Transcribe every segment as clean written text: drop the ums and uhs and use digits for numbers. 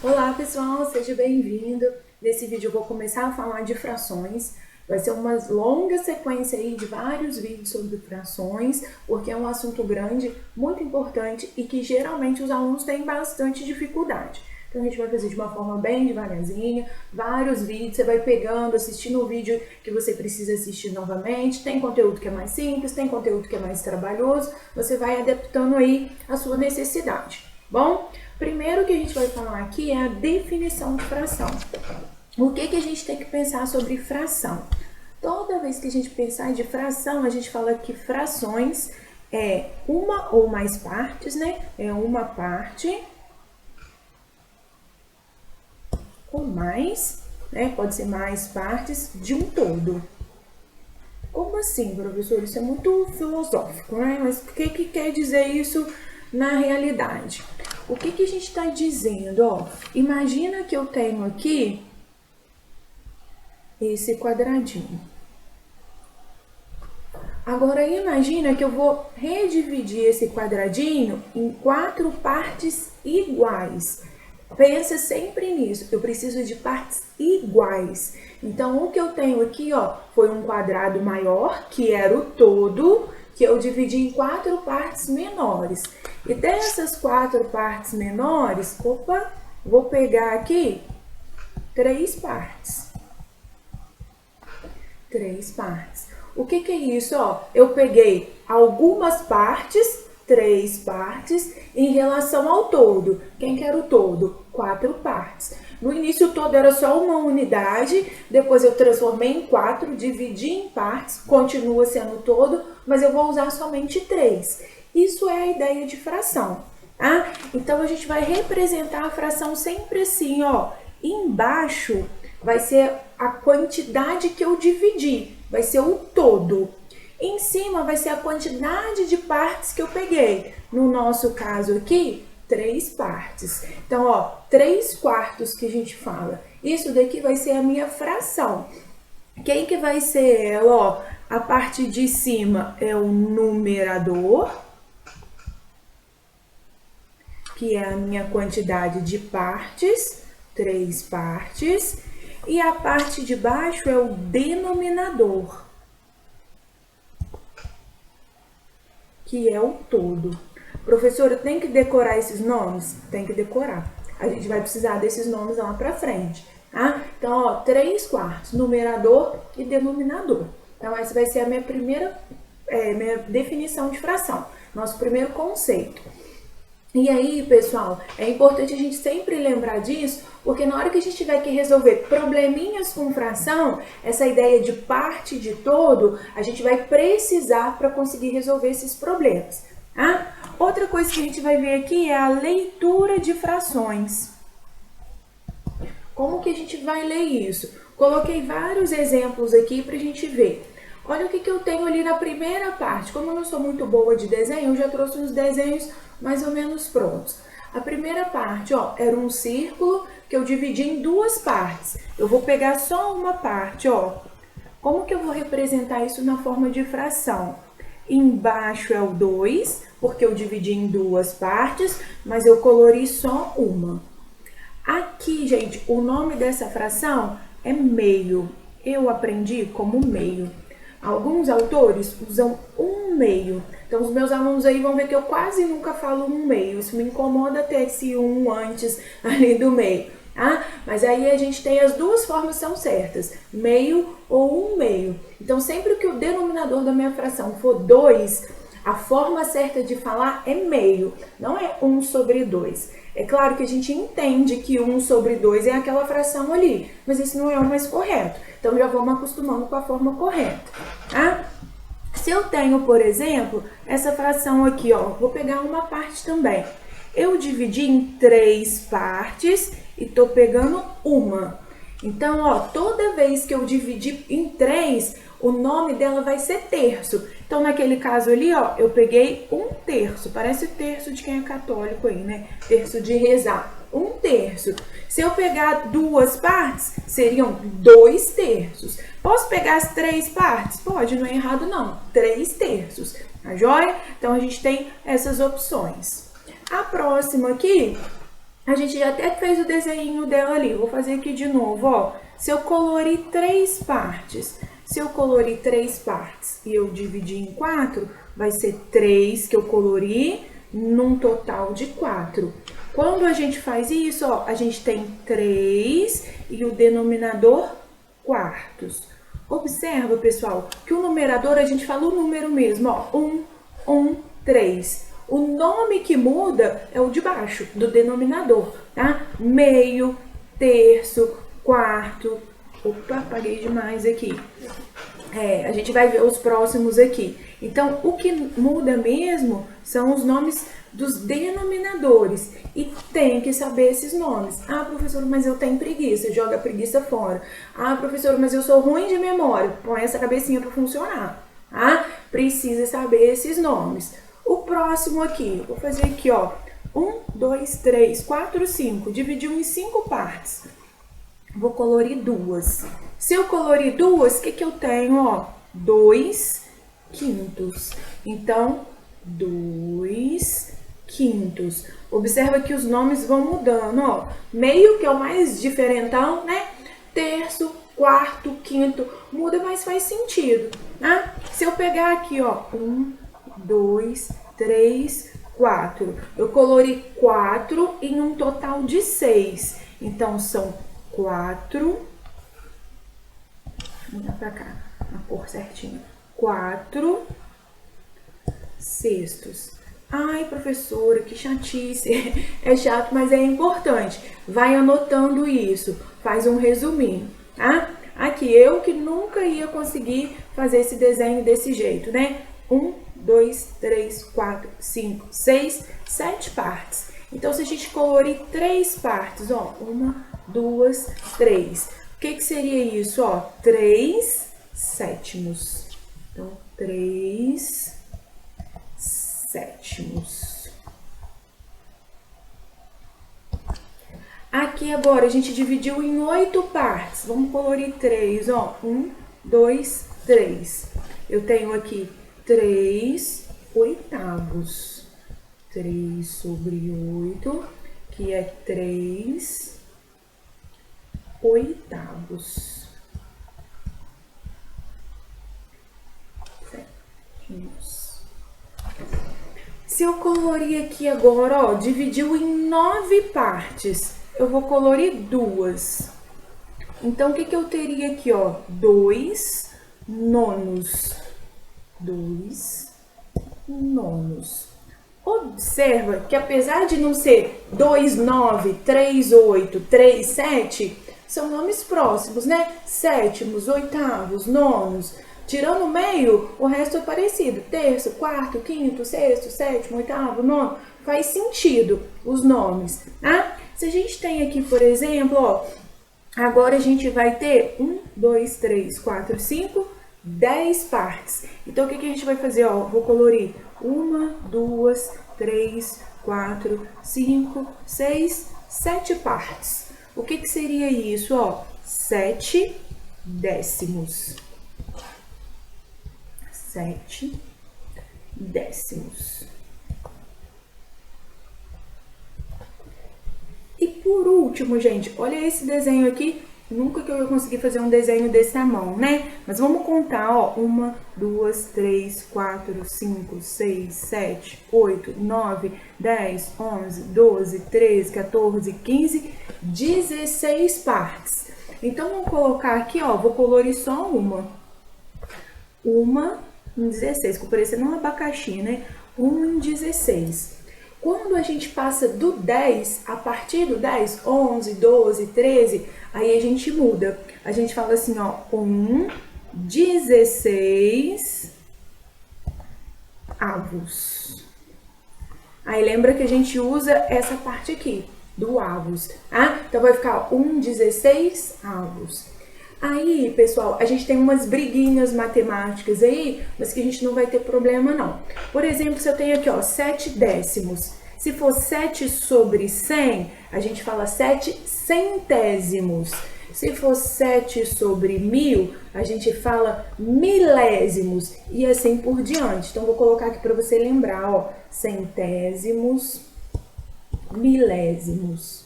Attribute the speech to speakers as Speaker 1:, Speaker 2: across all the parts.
Speaker 1: Olá pessoal, seja bem-vindo. Nesse vídeo eu vou começar a falar de frações. Vai ser uma longa sequência aí de vários vídeos sobre frações, porque é um assunto grande, muito importante e que geralmente os alunos têm bastante dificuldade. Então a gente vai fazer de uma forma bem devagarzinha, vários vídeos, você vai pegando, assistindo o vídeo que você precisa assistir novamente. Tem conteúdo que é mais simples, tem conteúdo que é mais trabalhoso, você vai adaptando aí a sua necessidade. Bom, primeiro que a gente vai falar aqui é a definição de fração. O que a gente tem que pensar sobre fração? Toda vez que a gente pensar de fração, a gente fala que frações é uma ou mais partes, né? É uma parte ou mais, né? Pode ser mais partes de um todo. Como assim, professor? Isso é muito filosófico, né? Mas o que quer dizer isso na realidade? O que a gente está dizendo? Ó, imagina que eu tenho aqui esse quadradinho. Agora, imagina que eu vou redividir esse quadradinho em 4 partes iguais. Pensa sempre nisso, eu preciso de partes iguais. Então, o que eu tenho aqui, ó, foi um quadrado maior, que era o todo, que eu dividi em 4 partes menores. E dessas 4 partes menores, vou pegar aqui 3 partes. 3 partes. O que é isso, ó? Eu peguei algumas partes, 3 partes, em relação ao todo. Quem que era o todo? 4 partes. No início o todo era só uma unidade, depois eu transformei em 4, dividi em partes, continua sendo todo, mas eu vou usar somente 3. Isso é a ideia de fração, tá? Então a gente vai representar a fração sempre assim, ó. Embaixo vai ser a quantidade que eu dividi, vai ser o todo. Em cima vai ser a quantidade de partes que eu peguei. No nosso caso aqui, 3 partes. Então, ó, 3 quartos que a gente fala. Isso daqui vai ser a minha fração. Quem que vai ser ela? Ó, a parte de cima é o numerador, que é a minha quantidade de partes, 3 partes. E a parte de baixo é o denominador, que é o todo. Professora, tem que decorar esses nomes? Tem que decorar. A gente vai precisar desses nomes lá pra frente, tá? Então, ó, 3 quartos, numerador e denominador. Então, essa vai ser a minha primeira minha definição de fração, nosso primeiro conceito. E aí, pessoal, é importante a gente sempre lembrar disso, porque na hora que a gente tiver que resolver probleminhas com fração, essa ideia de parte de todo, a gente vai precisar para conseguir resolver esses problemas, tá? Outra coisa que a gente vai ver aqui é a leitura de frações. Como que a gente vai ler isso? Coloquei vários exemplos aqui para a gente ver. Olha o que eu tenho ali na primeira parte. Como eu não sou muito boa de desenho, eu já trouxe uns desenhos mais ou menos prontos. A primeira parte, ó, era um círculo que eu dividi em 2 partes. Eu vou pegar só uma parte, ó. Como que eu vou representar isso na forma de fração? Embaixo é o 2, porque eu dividi em 2 partes, mas eu colori só uma. Aqui, gente, o nome dessa fração é meio. Eu aprendi como meio. Alguns autores usam 1/2. Então, os meus alunos aí vão ver que eu quase nunca falo 1/2. Isso me incomoda ter esse 1 antes ali do meio, tá? Mas aí a gente tem as duas formas são certas, meio ou 1/2. Então, sempre que o denominador da minha fração for 2, a forma certa de falar é meio, não é 1/2. É claro que a gente entende que 1/2 é aquela fração ali, mas isso não é o mais correto. Então, já vamos acostumando com a forma correta, tá? Se eu tenho, por exemplo, essa fração aqui, ó, vou pegar uma parte também. Eu dividi em 3 partes e tô pegando uma. Então, ó, toda vez que eu dividir em 3, o nome dela vai ser terço. Então, naquele caso ali, ó, eu peguei 1/3. Parece o terço de quem é católico aí, né? Terço de rezar. 1/3. Se eu pegar 2 partes, seriam 2 terços. Posso pegar as 3 partes? Pode, não é errado não. 3 terços. Tá joia? Então, a gente tem essas opções. A próxima aqui A gente já até fez o desenho dela ali. Vou fazer aqui de novo, ó. Se eu colorir 3 partes, se eu colorir 3 partes e eu dividir em 4, vai ser 3 que eu colori num total de 4. Quando a gente faz isso, ó, a gente tem 3 e o denominador quartos. Observa, pessoal, que o numerador, a gente fala o número mesmo, ó, 1, 1, 3. O nome que muda é o de baixo, do denominador, tá? Meio, terço, quarto. Opa, apaguei demais aqui. A gente vai ver os próximos aqui. Então, o que muda mesmo são os nomes dos denominadores. E tem que saber esses nomes. Ah, professor, mas eu tenho preguiça. Joga a preguiça fora. Ah, professor, mas eu sou ruim de memória. Põe essa cabecinha para funcionar. Tá? Precisa saber esses nomes. O próximo aqui, vou fazer aqui, ó. 1, 2, 3, 4, 5. Dividiu em 5 partes. Vou colorir 2. Se eu colorir 2, o que eu tenho, ó? 2 quintos. Então, 2 quintos. Observa que os nomes vão mudando, ó. Meio, que é o mais diferentão, né? Terço, quarto, quinto. Muda, mas faz sentido, tá? Se eu pegar aqui, ó. 1, 2, 3, 4. Eu colori 4 em um total de 6. Então, são 4. Vou mudar pra cá, a cor certinha. 4 sextos. Ai, professora, que chatice. É chato, mas é importante. Vai anotando isso. Faz um resuminho, tá? Aqui, eu que nunca ia conseguir fazer esse desenho desse jeito, né? 1, 2, 3, 4, 5, 6, 7 partes. Então, se a gente colorir 3 partes, ó, 1, 2, 3. O que seria isso, ó? 3 sétimos. Então, 3 sétimos. Aqui agora a gente dividiu em 8 partes. Vamos colorir 3, ó. 1, 2, 3. Eu tenho aqui 3 oitavos. 3 sobre 8, que é 3 oitavos. Sétimos. Se eu colorir aqui agora, ó, dividiu em 9 partes. Eu vou colorir 2. Então, o que eu teria aqui, ó? 2 nonos. 2 nonos. Observa que apesar de não ser 2, 9, 3, 8, 3, 7, são nomes próximos, né? Sétimos, oitavos, nonos. Tirando o meio, o resto é parecido. Terço, quarto, quinto, sexto, sétimo, oitavo, nono. Faz sentido os nomes, tá? Se a gente tem aqui, por exemplo, ó, agora a gente vai ter 1, 2, 3, 4, 5, 10 partes. Então, o que a gente vai fazer, ó? Vou colorir 1, 2, 3, 4, 5, 6, 7 partes. O que seria isso, ó? 7 décimos. 7 décimos. E por último, gente, olha esse desenho aqui. Nunca que eu ia conseguir fazer um desenho desse tamanho, né? Mas vamos contar, ó. 1, 2, 3, 4, 5, 6, 7, 8, 9, 10, 11, 12, 13, 14, 15, 16 partes. Então, vamos colocar aqui, ó. Vou colorir só uma. Uma em 16, ficou parecendo um abacaxi, né? 1 em 16. Quando a gente passa do 10, a partir do 10, 11, 12, 13, aí a gente muda. A gente fala assim, ó, 1, 16 avos. Aí lembra que a gente usa essa parte aqui, do avos, tá? Então vai ficar 1, 16 avos. Aí, pessoal, a gente tem umas briguinhas matemáticas aí, mas que a gente não vai ter problema, não. Por exemplo, se eu tenho aqui, ó, 7 décimos. Se for 7 sobre 100, a gente fala 7 centésimos. Se for 7 sobre 1000, a gente fala milésimos. E assim por diante. Então, vou colocar aqui para você lembrar, ó, centésimos, milésimos.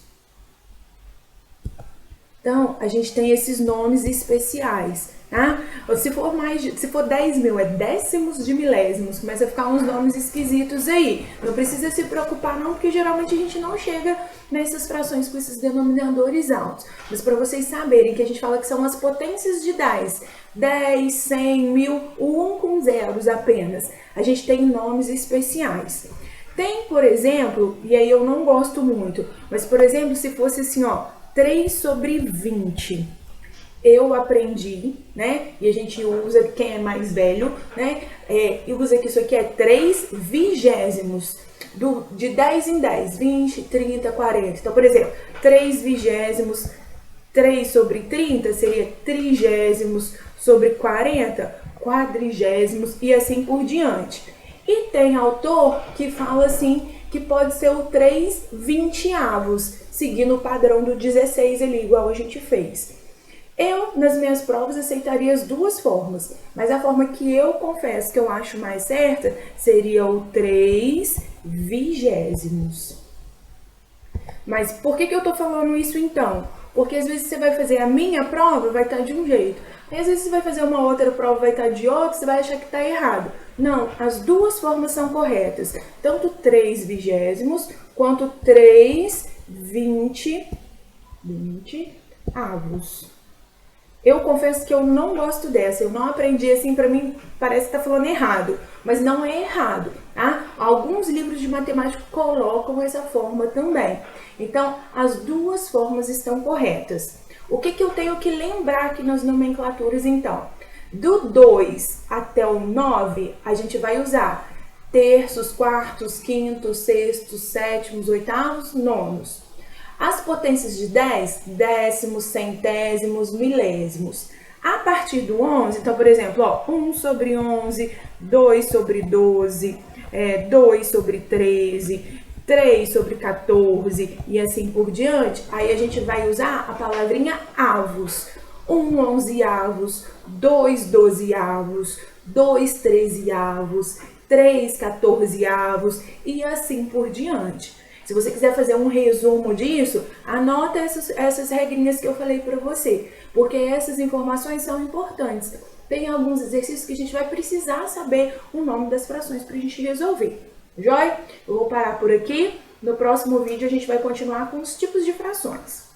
Speaker 1: Então, a gente tem esses nomes especiais, tá? Se for 10 mil, é décimos de milésimos, começa a ficar uns nomes esquisitos aí. Não precisa se preocupar não, porque geralmente a gente não chega nessas frações com esses denominadores altos. Mas para vocês saberem que a gente fala que são as potências de 10, 10, 100, 1000, o 1 com zeros apenas. A gente tem nomes especiais. Tem, por exemplo, e aí eu não gosto muito, mas por exemplo, se fosse assim, ó, 3 sobre 20. Eu aprendi, né? E a gente usa, quem é mais velho, né? E usa que isso aqui é 3 vigésimos. De 10 em 10, 20, 30, 40. Então, por exemplo, 3 vigésimos, 3 sobre 30 seria trigésimos, sobre 40, quadrigésimos e assim por diante. E tem autor que fala assim, que pode ser o 3 vinteavos, seguindo o padrão do 16 ali, igual a gente fez. Eu, nas minhas provas, aceitaria as duas formas, mas a forma que eu confesso que eu acho mais certa seria o 3 vigésimos. Mas por que eu tô falando isso então? Porque às vezes você vai fazer a minha prova, vai estar de um jeito. E às vezes você vai fazer uma outra prova, vai estar de outro, você vai achar que está errado. Não, as duas formas são corretas. Tanto 3 vigésimos, quanto 3 vinteavos. Eu confesso que eu não gosto dessa, eu não aprendi assim, pra mim parece que tá falando errado, mas não é errado, tá? Alguns livros de matemática colocam essa forma também. Então, as duas formas estão corretas. O que eu tenho que lembrar aqui nas nomenclaturas, então? Do 2 até o 9, a gente vai usar terços, quartos, quintos, sextos, sétimos, oitavos, nonos. As potências de 10, décimos, centésimos, milésimos. A partir do 11, então, por exemplo, ó, 1 sobre 11, 2 sobre 12, 2 sobre 13, 3 sobre 14 e assim por diante. Aí a gente vai usar a palavrinha avos. 1 onzeavos, 2 dozeavos, 2 trezeavos, 3 quatorzeavos e assim por diante. Se você quiser fazer um resumo disso, anota essas regrinhas que eu falei para você, porque essas informações são importantes. Tem alguns exercícios que a gente vai precisar saber o nome das frações para a gente resolver. Joia? Eu vou parar por aqui. No próximo vídeo a gente vai continuar com os tipos de frações.